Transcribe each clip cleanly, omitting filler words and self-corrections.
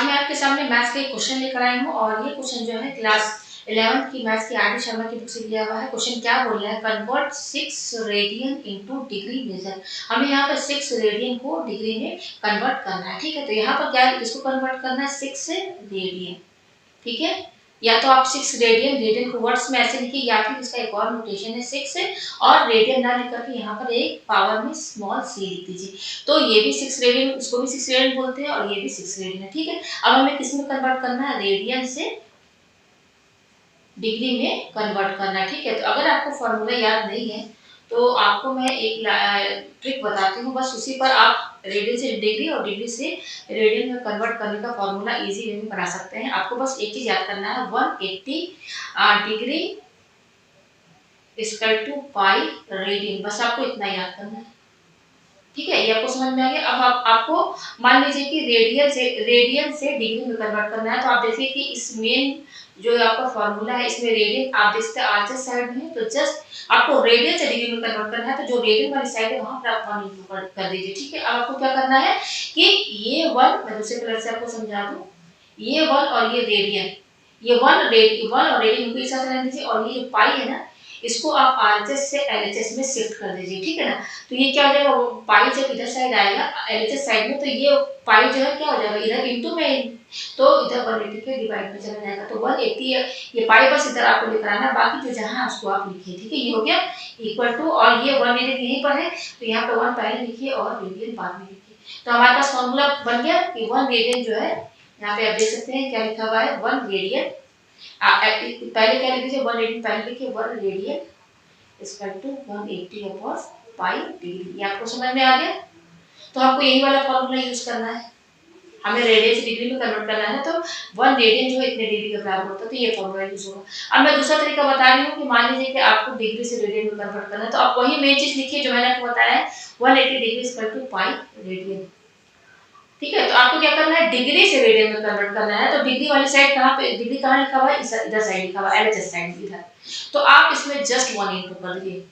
आज मैं आपके सामने मैथ्स का एक क्वेश्चन लेकर आई हूँ और ये क्वेश्चन जो है क्लास 11th की मैथ्स की आर डी शर्मा की बुक से लिया हुआ है। क्वेश्चन क्या बोल रहा है, convert 6 radian into degree measure. हमें यहाँ पर 6 रेडियन को डिग्री में कन्वर्ट करना है। ठीक है, तो यहाँ पर क्या है, इसको कन्वर्ट करना है 6 रेडियन। ठीक है, या तो आप 6 रेडियन, रेडियन को वर्ड्स में ऐसे लिखिए या फिर इसका एक और नोटेशन है 6 है और रेडियन ना लिख करके यहाँ पर एक पावर में स्मॉल सी लिख दीजिए। तो ये भी 6 रेडियन, इसको भी 6 रेडियन बोलते हैं और ये भी 6 रेडियन है। ठीक है, अब हमें किस में कन्वर्ट करना है, रेडियन से डिग्री में कन्वर्ट करना है। ठीक है, तो अगर आपको फॉर्मूला याद नहीं है तो आपको मैं एक ट्रिक बताती हूँ, बस उसी पर आप रेडियन से डिग्री और डिग्री से रेडियन में कन्वर्ट करने का फॉर्मूला इजी वे में बना सकते हैं। आपको बस एक चीज याद करना है, 180 degree equal to pi radian, बस आपको इतना याद करना है। ठीक है, ये आपको समझ में आ गया। अब आपको मान लीजिए कि रेडियन से डिग्री में कन्वर्ट करना है, तो आप देखिए कि इस मेन जो आपका फॉर्मूला है इसमें रेडियन आप देखते हैं आर साइड में, तो जस्ट आपको रेडियन से डिग्री में कन्वर्ट करना है, तो जो रेडियन वाली साइड है वहां पर आप 1 इंटू कर दीजिए। ठीक है, अब आपको क्या करना है कि ये 1, मैं दूसरे कलर से आपको समझा दूं, ये 1 और ये रेडियन, ये 1 और रेडियन को एक साथ रहने दीजिए और ये जो पाई है ना इसको आप आरएचएस से एलएचएस में शिफ्ट कर दीजिए। ठीक है ना, तो ये क्या हो जाएगा, पाई जब इधर साइड आएगा एलएचएस साइड में, तो ये पाई जो है क्या हो जाएगा, इधर इनटू में, तो इधर 180 के डिवाइड में चला जाएगा, तो 180 है, ये पाई बस इधर आपको लेकर आना, बाकी जो जहां उसको आप लिखिए। ठीक है, ये हो गया इक्वल टू, और ये 1 यहीं पर है तो यहाँ पे 1 पहले लिखिए और रेडियन बाद में लिखिए। तो हमारे पास फॉर्मूला बन गया कि 1 रेडियन जो है, यहाँ पे आप देख सकते हैं क्या लिखा हुआ है, 1 रेडियन, पहले क्या लिख दीजिए, 1 रेडियन पहले लिखिए, 1 radian equal to 180 upon pi degree. ये आपको समझ में आ गया। तो आपको यही वाला फॉर्मूला यूज करना है, हमें रेडियन से डिग्री में कन्वर्ट करना है, तो 1 रेडियन जो है इतने डिग्री के बराबर होता है, तो ये फॉर्मूला यूज होगा। अब मैं दूसरा तरीका बता रही हूँ कि मान लीजिए कि आपको डिग्री से रेडियन में कन्वर्ट करना है, तो आप वही मेन चीज लिखिए जो मैंने आपको बताया है, 180 degree equal to pi radian. ठीक है, तो आपको क्या करना है, डिग्री से रेडियन में कन्वर्ट करना है, तो डिग्री वाली साइड कहाँ पे, डिग्री कहाँ लिखा हुआ है, इधर साइड लिखा हुआ है, एलएचएस साइड इधर, तो आप इसमें जस्ट 1 इंटू कर दीजिए।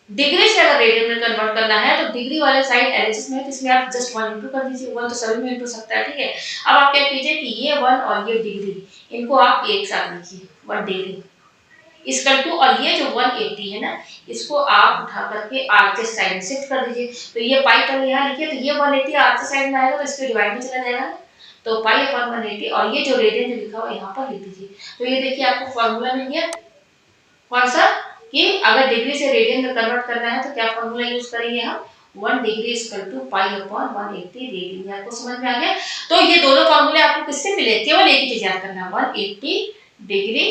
डिग्री से अगर रेडियन में कन्वर्ट करना है तो डिग्री वाले साइड एलएचएस में है, तो इसमें आप जस्ट 1 इंटू कर दीजिए, 1 तो सभी में इंटू सकता है। ठीक है, अब आप क्या कीजिए कि ये 1 और ये डिग्री, इनको आप एक साथ लिखिए, 1 डिग्री इक्वल टू, और ये जो 180 है ना इसको आप उठा करके आरएचएस साइड में शिफ्ट कर दीजिए, तो ये पाई पहले यहाँ लिखिए, तो ये 180 आरएचएस साइड में आएगा तो इसके डिवाइड में चला जाएगा, तो पाई अपॉन 180, और ये जो रेडियन जो लिखा हुआ यहाँ पर लिख दीजिए। तो ये देखिए आपको फॉर्मूला मिल गया, कौन सा, कि अगर डिग्री से रेडियन में कन्वर्ट करना है तो क्या फॉर्मूला यूज करेंगे हम, 1 degree equal to pi upon 180 radian. आपको समझ में आ गया। तो ये दोनों फॉर्मूले आपको किससे मिले, केवल एक ही चीज याद करना, 180 डिग्री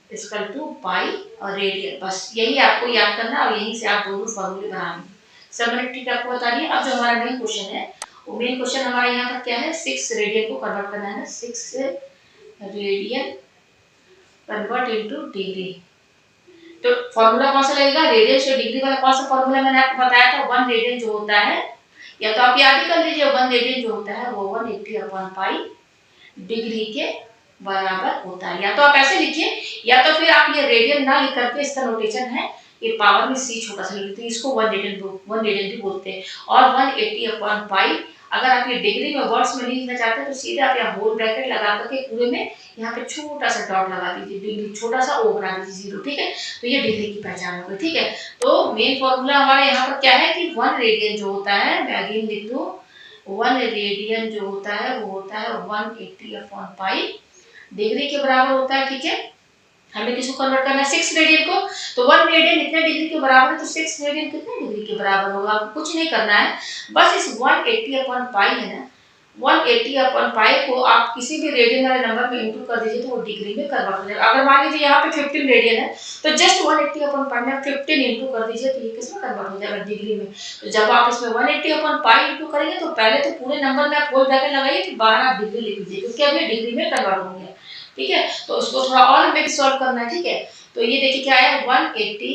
इक्वल टू पाई और रेडियन, बस यही आपको याद करना और यहीं से आप दोनों फॉर्मूले बनाएंगे। सब मैंने ठीक आपको बता दिया। अब जो हमारा मेन क्वेश्चन है, वो मेन क्वेश्चन हमारा यहाँ पर क्या है, 6 रेडियन को कन्वर्ट करना है, 6 रेडियन कन्वर्ट इनटू डिग्री। तो फॉर्मूला कौन सा लगेगा, रेडियन से डिग्री वाला कौन सा फॉर्मूला मैंने आपको बताया था, 1 रेडियन जो होता है, या तो आप याद ही कर लीजिए, 1 रेडियन जो होता है वो 180 अपॉन पाई डिग्री के बराबर होता है। या तो आप ऐसे लिखिए, या तो फिर आप ये रेडियन ना लिख करके, इसका नोटेशन है ये पावर में सी छोटा सा लिखते हैं, इसको 1 रेडियन भी बोलते हैं, और 180 अपॉन पाई, अगर आप ये डिग्री में वर्ड्स में लिखना चाहते हैं तो सीधे आप यहाँ होल ब्रैकेट लगा करके पूरे में यहाँ पे छोटा सा डॉट लगा दीजिए, डिग्री छोटा सा ओ बना दीजिए 0। ठीक है, तो ये डिग्री की पहचान हो गई। ठीक है, तो मेन फॉर्मूला हमारे यहाँ पर क्या है कि 1 रेडियन जो होता है, मैं अगेन लिख दूं, 1 रेडियन जो होता है वो होता है 180 अपॉन पाई डिग्री के बराबर होता है। ठीक है, हमें किसको कन्वर्ट करना है, 6 रेडियन को, तो 1 रेडियन इतने डिग्री के बराबर है, तो 6 रेडियन कितने डिग्री के बराबर होगा, आपको कुछ नहीं करना है, बस इस 180 अपॉन पाई है ना, 180 अपॉन पाई को आप किसी भी रेडियन वाले नंबर में इंटू कर दीजिए तो वो डिग्री में कन्वर्ट हो जाएगा। अगर मान लीजिए यहाँ पे 15 रेडियन है तो जस्ट 180 अपॉन पाई में 15 इंटू कर दीजिए, तो ये किसमें कन्वर्ट हो जाएगा, डिग्री में। तो जब आप इसमें 180 अपॉन पाई इंटू करेंगे तो पहले तो पूरे नंबर में आप होल ब्रैकेट लगाइए, फिर बाहर आप डिग्री लिख दीजिए, क्योंकि अब ये डिग्री में कन्वर्ट हो गया। ठीक है, तो उसको थोड़ा और हमें सॉल्व करना है। ठीक है, तो ये देखिए क्या है, 180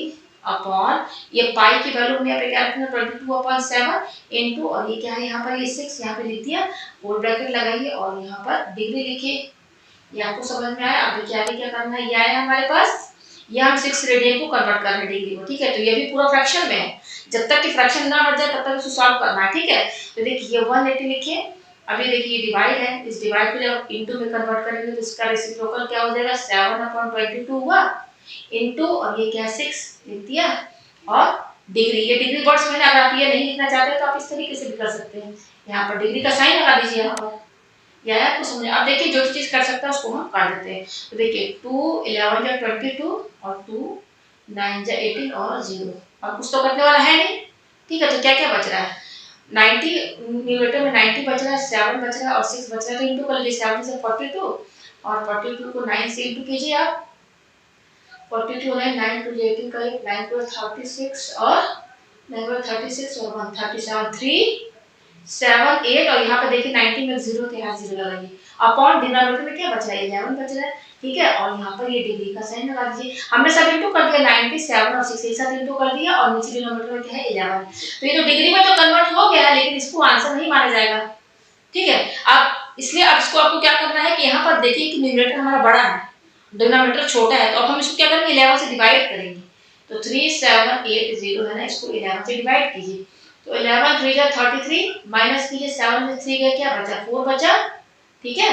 अपॉन ये पाई की वैल्यू में यहाँ पे क्या रखना, 22/7 इनटू, और ये क्या है यहाँ पर, ये 6 यहाँ पे लिख दिया, होल ब्रैकेट लगाइए और यहाँ पर डिग्री लिखिए। ये आपको समझ में आया। अब देखिए आगे क्या करना है, ये आया हमारे पास, ये हम 6 रेडियन को कन्वर्ट कर रहे हैं डिग्री में। ठीक है, तो ये भी पूरा फ्रैक्शन में है, जब तक कि फ्रैक्शन ना हट जाए तब तक इसको सॉल्व करना है। ठीक है, तो देखिए 180 लिखिए अभी देखिए डिवाइड है, इस डिवाइड को जब इनटू में कन्वर्ट करेंगे तो इसका रेसिप्रोकल क्या हो जाएगा 7/22 हुआ इनटू और ये क्या 6 लिख दिया और डिग्री, ये डिग्री वर्ड्स में अगर आप ये नहीं लिखना चाहते तो आप इस तरीके से भी कर सकते हैं, यहाँ पर डिग्री का साइन लगा दीजिए यहाँ पर, या आपको समझ। अब देखिए जो चीज कर सकता है उसको हम कर देते हैं। तो देखिए 2 11 जा 22 और 2 9 जा 18 और 0, अब कुछ तो करने वाला है नहीं, ठीक है। तो क्या क्या बच रहा है 90, न्यूमरेटर में 90 बच रहा है, 7 बच रहा है और 6 बच रहा है, तो इनटू कर लीजिए 7 से 42 और 42 को 9 से इनटू कीजिए आप, 42 9 9 टू 18 का 9 टू 36 और 9 टू 36 और 137 3 7 8 और यहाँ पे देखिए 90 में 0 थे, यहाँ 0 लगाइए अपॉन डिनोमिनेटर में क्या बच रहा है 11 बच रहा है, ठीक है। और यहाँ पर ये डिग्री का साइन लगा दीजिए, हमने सब इनटू कर दिया 97 और 6 एक साथ इनटू कर दिया और नीचे डिनोमिनेटर में क्या है 11, तो ये तो डिग्री में तो कन्वर्ट हो गया लेकिन इसको आंसर नहीं माना जाएगा, ठीक है। अब इसलिए अब इसको आपको क्या करना है कि यहाँ पर देखिए कि न्यूमरेटर हमारा बड़ा है, डिनोमिनेटर छोटा है, तो अब हम इसको क्या करेंगे 11 से डिवाइड करेंगे, तो 3780 है ना, इसको 11 से डिवाइड कीजिए, तो 11 3 जा 33 माइनस कीजिए 7 में 3 गया क्या बचा 4 बचा, ठीक है।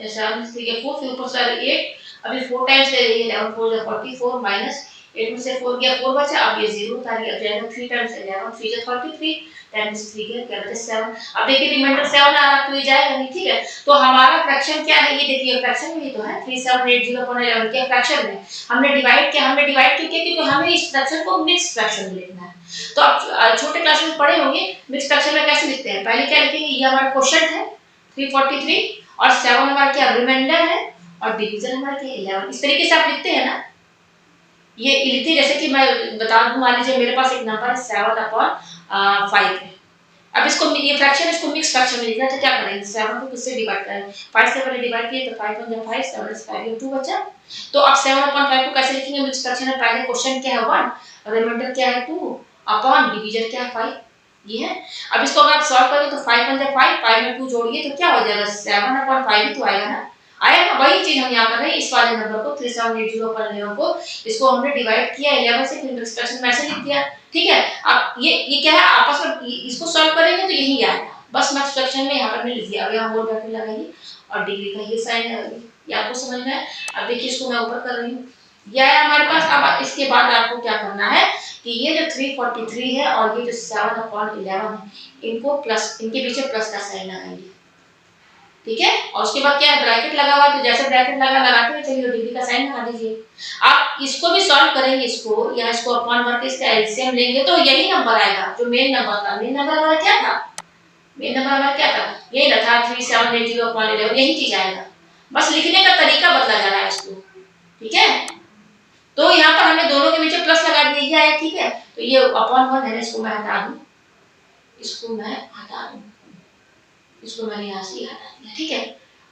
7 में 3 गया 4 फिर ऊपर से 8, अभी 4 टाइम्स ले रही है 11 4 जा 44 माइनस 8 में से 4 गया 4 बचा, अब ये 0 उतारिए, अब जाएगा 3 टाइम्स 11 3 जा 33 टाइम्स 3 गया क्या बचा 7, अब देखिए रिमाइंडर 7 आ रहा है तो ये जाएगा नहीं, ठीक है। तो हमारा फ्रैक्शन क्या है ये देखिए, फ्रैक्शन में ही तो है 3780/11 के फ्रैक्शन में हमने डिवाइड किया, हमने डिवाइड क्यों किया क्योंकि हमें इस फ्रैक्शन को मिक्स फ्रैक्शन में लिखना है। तो आप छोटे क्लास में पढ़े होंगे मिक्स फ्रैक्शन में कैसे लिखते हैं, पहले क्या लिखेंगे ये हमारा क्वोशिएंट है 343 और 7 हमारा क्या रिमाइंडर है और डिवीजन हमारा क्या 11, इस तरीके से आप लिखते हैं ना, ये लिखते जैसे कि मैं बता दूं, मान लीजिए मेरे पास एक नंबर है 7/5 है, अब इसको ये फ्रैक्शन इसको मिक्स फ्रैक्शन में लिखना है तो क्या करेंगे 7 को किससे डिवाइड करें 5 से पहले डिवाइड किए तो 5 1 5 7 5 2 बचा, तो अब 7/5 को कैसे लिखेंगे मिक्स फ्रैक्शन में, पहले क्वेश्चन क्या है 1 रिमाइंडर क्या है 2 अपॉन डिवीजन क्या है 5, ये है। अब इसको अगर आप सॉल्व करेंगे तो 5 1 5 5 में 2 जोड़िए तो क्या हो जाएगा 7/5 ही तो आएगा ना, आया ना, वही चीज हम यहाँ कर रहे हैं, इस वाले नंबर को 3780/11 को इसको हमने डिवाइड किया 11 से, फिर मिक्स फ्रैक्शन में ऐसे लिख दिया, ठीक है। अब ये क्या है आपस में इसको सॉल्व करेंगे तो यही आएगा, बस मिक्स फ्रैक्शन में यहाँ पर नहीं लिख दिया, अब यहाँ होल ब्रैकेट लगाइए और डिग्री का ये साइन लगाइए, ये आपको समझ में है। अब देखिए इसको मैं ऊपर कर रही हूँ, यह है हमारे पास। अब इसके बाद आपको क्या करना है कि ये जो 343 है और ये जो 7/11 है इनको प्लस, इनके पीछे प्लस का साइन लगाएंगे, ठीक है। और उसके बाद क्या है ब्रैकेट लगा हुआ है, तो जैसे ब्रैकेट लगाते हुए चलिए डिग्री का साइन लगा दीजिए। आप इसको भी सॉल्व करेंगे इसको या इसको अपॉन करके इसका एलसीएम लेंगे तो यही नंबर आएगा जो मेन नंबर था, मेन नंबर हमारा क्या था, मेन नंबर हमारा क्या था यही था 3780/11, यही चीज आएगा, बस लिखने का तरीका बदला जा रहा है इसको, ठीक है। तो यहाँ पर हमने दोनों के बीच प्लस लगा दिया है, ठीक है। तो ये अपॉन 1 है, इसको मैं हटा दूं, इसको मैं हटा दूं, इसको मैंने यहाँ से हटा दिया, ठीक है।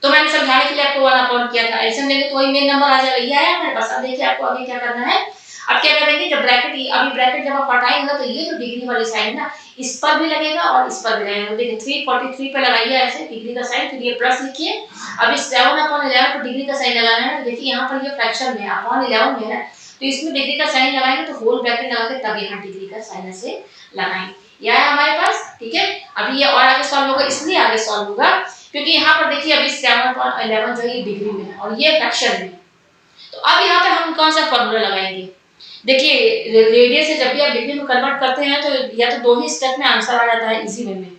तो मैंने समझाने के लिए आपको 1 अपॉन किया था, ऐसे लेंगे तो वही मेन नंबर आ जाएगा, ये आया मेरे पास। अब देखिए आपको आगे क्या करना है, अब क्या करेंगे जब ब्रैकेट, अभी ब्रैकेट जब आप हटाएंगे तो ये जो डिग्री वाली साइन ना इस पर भी लगेगा और इस पर भी लगेगा, तो देखिए 343 पे लगाइए ऐसे डिग्री का साइन, फिर ये प्लस लिखिए, अब इस 7/11 को डिग्री का साइन लगाना है, तो देखिए यहाँ पर ये फ्रैक्शन में अपॉन 11 में है तो इसमें डिग्री का साइन लगाएंगे तो होल ब्रैकेट लगा के तब यहाँ डिग्री का साइन ऐसे लगाएंगे, यह है हमारे पास, ठीक है। अभी ये और आगे सॉल्व होगा, इसलिए आगे सॉल्व होगा क्योंकि यहाँ पर देखिए अभी 7/11 जो है डिग्री में है और ये फ्रैक्शन में, तो अब यहाँ पे हम कौन सा फॉर्मूला लगाएंगे, देखिए रेडियस से जब भी आप डिग्री में कन्वर्ट करते हैं तो या तो दो ही स्टेप में आंसर आ जाता है इजी वे में,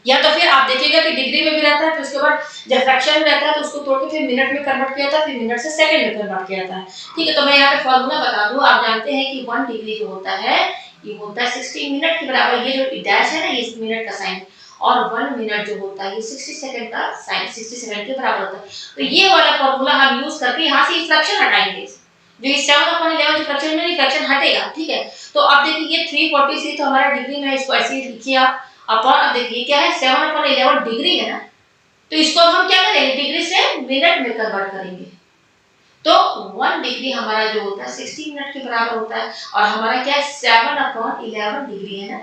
या तो फिर आप देखिएगा कि डिग्री में भी रहता है तो उसके बाद जब फ्रैक्शन में रहता है तो उसको तोड़ के फिर मिनट में कन्वर्ट किया जाता है, फिर मिनट से सेकंड में कन्वर्ट किया जाता है, ठीक है। तो मैं यहाँ पे फॉर्मूला बता दूं, आप जानते हैं कि 1 डिग्री जो होता है ये होता है 60 मिनट के बराबर, ये जो डैश है ना ये मिनट का साइन, और 1 मिनट जो होता है ये 60 सेकंड का साइन 60 सेकंड के बराबर होता है। तो ये वाला फॉर्मूला हम यूज करके यहाँ से फ्रैक्शन हटाएंगे, जो इस 7/11 जो फ्रैक्शन में फ्रैक्शन हटेगा, ठीक है। तो अब देखिए ये 343 तो हमारा डिग्री में, इसको ऐसे ही लिखिए आप अपॉन, अब देखिए क्या है 7/11 डिग्री है ना, तो इसको अब हम क्या करेंगे डिग्री से मिनट में कन्वर्ट करेंगे, तो 1 डिग्री हमारा जो होता है 60 मिनट के बराबर होता है और हमारा क्या है 7/11 डिग्री है ना,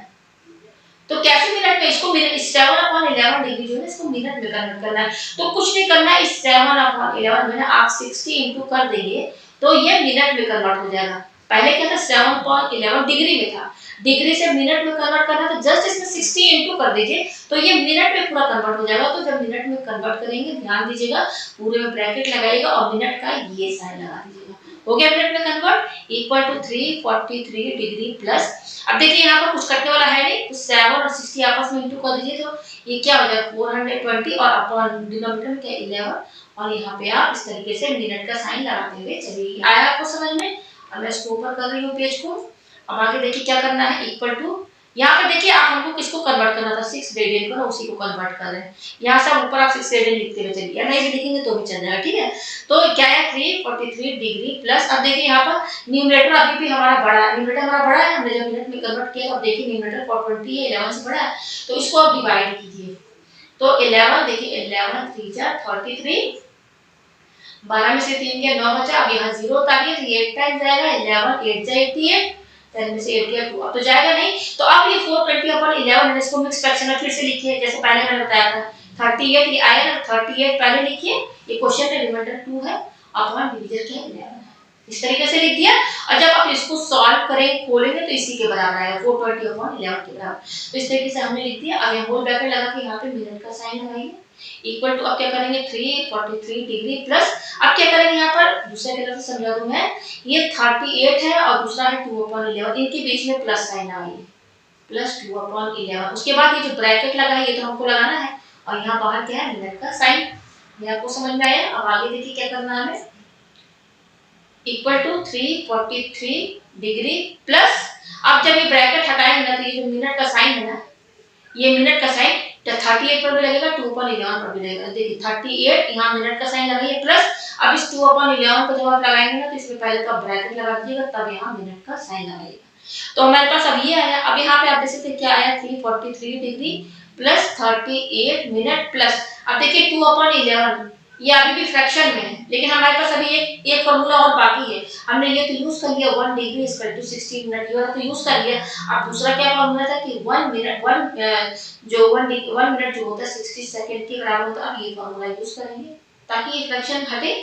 तो कैसे मिनट में इसको 7/11 डिग्री जो है इसको मिनट में कन्वर्ट करना है, तो कुछ नहीं करना है, इस 7/11 में ना आप 60 इंटू कर देंगे तो ये मिनट में कन्वर्ट हो जाएगा, पहले क्या था 7.11 डिग्री में था, डिग्री से मिनट में कन्वर्ट करना तो जस्ट इसमें 60 इंटू कर दीजिए तो ये मिनट में पूरा कन्वर्ट हो जाएगा। तो जब मिनट में कन्वर्ट करेंगे ध्यान दीजिएगा पूरे में ब्रैकेट लगाइएगा और मिनट का ये साइन लगा दीजिएगा। हो गया मिनट में convert equal to 343 degree plus. अब देखिए यहाँ पर कुछ कटने वाला है नहीं तो 7 और 60 आपस में इंटू कर दीजिए तो ये क्या हो जाएगा 420 और अपॉन डिनोमिनेटर में क्या 11 और यहाँ पे आप इस तरीके से मिनट का साइन लगाते हुए चलिए। आया आपको समझ में? अब मैं इसको ऊपर कर रही हूँ पेज को। अब आगे देखिए क्या करना है इक्वल टू यहाँ पे देखिए आप हमको किसको कन्वर्ट करना था 6 रेडियन को, उसी को कन्वर्ट कर रहे हैं। यहाँ से ऊपर आप 6 रेडियन लिखते हुए चलिए, नहीं भी लिखेंगे तो भी चल जाएगा, ठीक है। तो क्या है 343 डिग्री प्लस। अब देखिए यहाँ पर न्यूमरेटर अभी भी हमारा बड़ा है, न्यूमरेटर हमारा बड़ा है, हमने जब मिनट में कन्वर्ट किया अब देखिए न्यूमरेटर 420 है 11 से बड़ा है तो इसको आप डिवाइड कीजिए। तो 11 देखिए 11 3 जा 33, 12 में से 3 गया 9 बचा। अब यहाँ 0 उतारिए तो ये 8 टाइम जाएगा 11 8 जा 88, 10 में से 8 गया 2, अब तो जाएगा नहीं। तो अब ये 420 अपॉन 11 इसको मिक्स फ्रैक्शन में फिर से लिखिए जैसे पहले मैंने बताया था 38 ये आया ना 38 पहले लिखिए, ये क्वेश्चन में रिमाइंडर 2 है अपॉन डिवीजन क्या 11 है, इस तरीके से लिख दिया। और जब आप इसको सॉल्व करें खोलेंगे तो इसी के बराबर आएगा 420 अपॉन 11 के बराबर। तो इस तरीके से हमने लिख दिया। अब यहाँ होल ब्रैकेट लगा के यहाँ पे मिनट का साइन लगाइए इक्वल टू अब क्या करेंगे 343 डिग्री प्लस। अब क्या करेंगे यहाँ पर दूसरे तरफ से समझा दूं मैं, ये 38 है और दूसरा है 2/11, इनके बीच में प्लस साइन आएगी प्लस 2/11। उसके बाद ये जो ब्रैकेट लगा है ये तो हमको लगाना है और यहाँ बाहर क्या है मिनट का साइन। ये आपको समझ में आया? अब आगे देखिए क्या करना है हमें इक्वल टू 343 डिग्री प्लस। अब जब ये ब्रैकेट हटाएंगे ना तो ये जो मिनट का साइन है ना, ये मिनट का साइन 38 पर भी लगेगा 2/11 पर भी लगेगा। देखिए 38 यहाँ मिनट का साइन लगाइए प्लस। अब इस 2/11 को जब आप लगाएंगे ना तो इसमें पहले तो ब्रैकेट लगा दीजिएगा तब यहाँ मिनट का साइन लगाइएगा। तो हमारे पास अब ये आया। अब यहाँ पे आप देख सकते हैं क्या आया 343 डिग्री प्लस 38 मिनट प्लस। अब देखिए 2/11 ये अभी भी फ्रैक्शन में है लेकिन हमारे पास अभी एक फॉर्मूला और बाकी है। हमने ये तो यूज कर लिया 1 degree is equal to 60 minute, ये वाला तो यूज कर लिया। अब दूसरा क्या फॉर्मूला था कि 1 मिनट जो होता है 60 सेकंड के बराबर होता है। अब ये फॉर्मूला यूज करेंगे ताकि ये फ्रैक्शन हटे,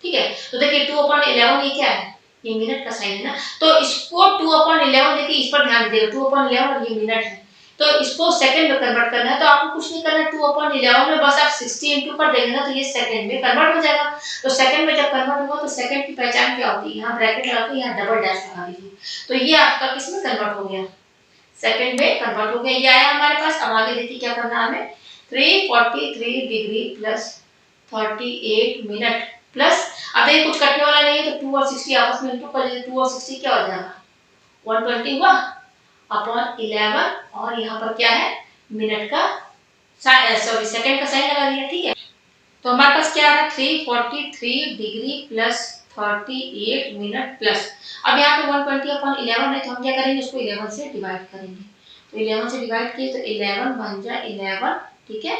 ठीक है। तो देखिए 2/11 ये क्या है ये मिनट का साइन है ना, तो इसको 2/11 देखिए इस पर ध्यान दीजिएगा 2/11 और ये मिनट है तो इसको सेकंड में कन्वर्ट करना है। तो आपको कुछ नहीं करना 2/11 में बस आप 60 इंटू कर देंगे ना तो ये सेकंड में कन्वर्ट हो जाएगा। तो सेकंड में जब कन्वर्ट होगा तो सेकंड की पहचान क्या होती है, यहाँ ब्रैकेट लगा के यहाँ डबल डैश लगा दीजिए तो ये आपका किस में कन्वर्ट हो गया सेकंड में कन्वर्ट हो गया। ये आया हमारे पास। अब आगे देखिए क्या करना है हमें 343 डिग्री प्लस 38 मिनट प्लस। अब देखिए कुछ कटने वाला नहीं है तो 2 और 60 आपस में इंटू कर लीजिए। 2 और 60 क्या हो जाएगा 120 हुआ अपॉन 11 और यहाँ पर क्या है मिनट का सेकंड का साइन लगा दिया, ठीक है। तो हमारे पास क्या आ रहा है 343 डिग्री प्लस 38 मिनट प्लस। अब यहाँ पे 120 अपॉन 11 है तो हम क्या करेंगे इसको 11 से डिवाइड करेंगे। तो 11 से डिवाइड किए तो 11 बन जाए 11, ठीक है।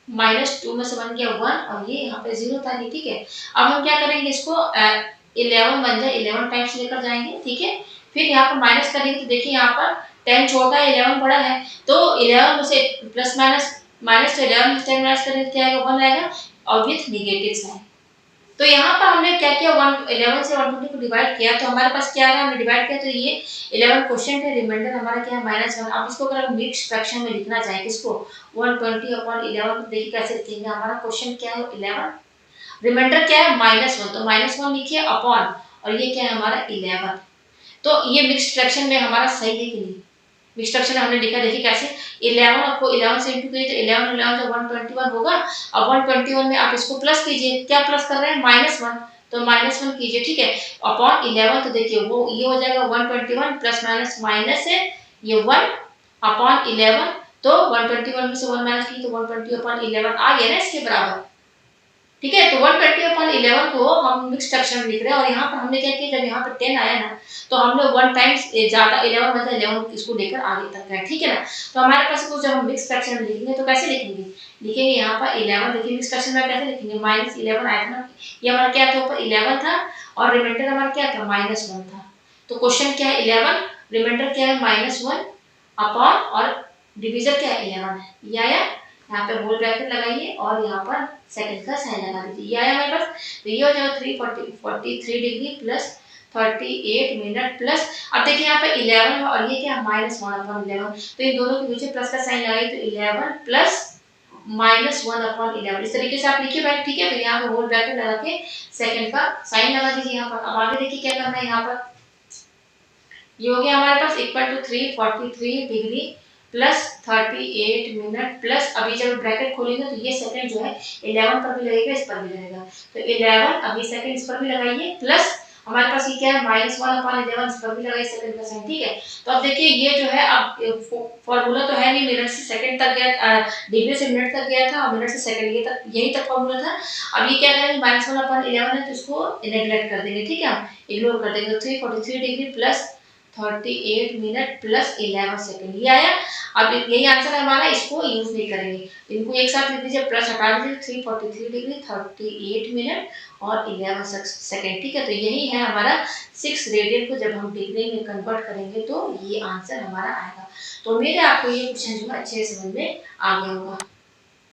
-2 में से बन गया 1 और ये यहाँ पे 0 था नहीं, ठीक है। अब हम क्या करेंगे इसको 11 बन जाए 11 टाइम्स लेकर जाएंगे, ठीक है। फिर यहाँ पर माइनस करेंगे तो देखिए यहाँ पर 10 छोटा है 11 बड़ा है तो 11 में से प्लस माइनस तो 11 में से 10 माइनस करेंगे क्या आएगा 1 आएगा और विथ नेगेटिव साइन। तो यहाँ पर हमने क्या किया 11 से 120 को डिवाइड किया तो हमारे पास क्या आ रहा है हमने डिवाइड किया तो ये 11 क्वेश्चन है रिमाइंडर हमारा क्या है -1। अब इसको अगर हम मिक्स फ्रैक्शन में लिखना चाहें किसको 120 अपॉन 11 देखिए कैसे लिखेंगे। हमारा क्वेश्चन क्या है 11, रिमाइंडर क्या है -1 तो -1 लिखिए अपॉन और ये क्या है हमारा 11। तो ये मिक्स फ्रैक्शन में हमारा सही है कि नहीं, मिक्स फ्रैक्शन हमने लिखा देखिए कैसे 11 आपको 11 से इंटू कीजिए तो 11 11 से 121 होगा। अब 121 में आप इसको प्लस कीजिए, क्या प्लस कर रहे हैं -1 तो -1 कीजिए, ठीक है अपॉन 11 तो देखिए वो ये हो जाएगा 121 प्लस माइनस माइनस है ये 1 अपॉन 11 तो 121 में से 1 माइनस की तो 120 अपॉन 11 आ गया ना इसके बराबर, ठीक है। तो 120 अपॉन 11 को हम मिक्स फ्रैक्शन में लिख रहे हैं और यहाँ पर हमने क्या किया जब यहाँ पर 10 आया ना तो हमने 1 टाइम्स ज्यादा 11 मतलब 11 इसको लेकर आगे तक गए, ठीक है ना। तो हमारे पास जब हम मिक्स फ्रैक्शन में लिखेंगे तो कैसे लिखेंगे यहाँ पर 11 देखिए मिक्स फ्रैक्शन में कैसे लिखेंगे -11 आया था ना, ये हमारा क्या था ऊपर 11 था और रिमाइंडर हमारा क्या था -1 था। तो क्वेश्चन क्या है 11 रिमाइंडर क्या है -1 अपॉन और डिवीजन क्या है 11 है। ये आया, यहाँ पे होल ब्रैकेट लगाइए और यहाँ पर सेकंड का साइन लगा दीजिए। ये आया हमारे पास। तो ये हो जाएगा 343 डिग्री प्लस 38 मिनट प्लस, अब देखिए यहाँ पे 11 है और ये क्या है -1/11, तो इन दोनों के पीछे प्लस का साइन लगाइए तो 11 प्लस -1/11 इस तरीके से आप लिखिए भाई, ठीक है। फिर यहाँ पे होल ब्रैकेट लगा के सेकंड का साइन लगा दीजिए यहाँ पर। अब आगे देखिए क्या करना है यहाँ पर, ये हो गया हमारे पास equal to 343 degree plus 38 minute plus, अभी जब ब्रैकेट खोलेंगे तो ये सेकंड जो है 11 पर भी लगेगा, इस पर भी लगेगा, तो 11 अभी सेकंड इस पर भी लगाइए प्लस हमारे पास ये क्या है -1/11 इस पर भी लगाइए सेकंड का साइन, ठीक है। तो अब देखिए ये जो है, अब फॉर्मूला तो है नहीं, मिनट से सेकंड तक गया, डिग्री से मिनट तक गया था और मिनट से सेकंड ये तक, यही तक फॉर्मूला था। अब ये क्या करेंगे, -1/11 है तो इसको नेग्लेक्ट कर देंगे, ठीक है, हम इग्नोर कर देंगे। 343 degree plus 38 minute plus 11 second, ये आया। अब यही आंसर है हमारा, इसको यूज नहीं करेंगे, इनको एक साथ लिख दीजिए, प्लस हटा दीजिए 343 डिग्री 38 मिनट और 11 सेकंड, ठीक है। तो यही है हमारा 6 रेडियन को जब हम डिग्री में कन्वर्ट करेंगे तो ये आंसर हमारा आएगा। तो उम्मीद है आपको ये क्वेश्चन जो है अच्छे से समझ में आ गया होगा।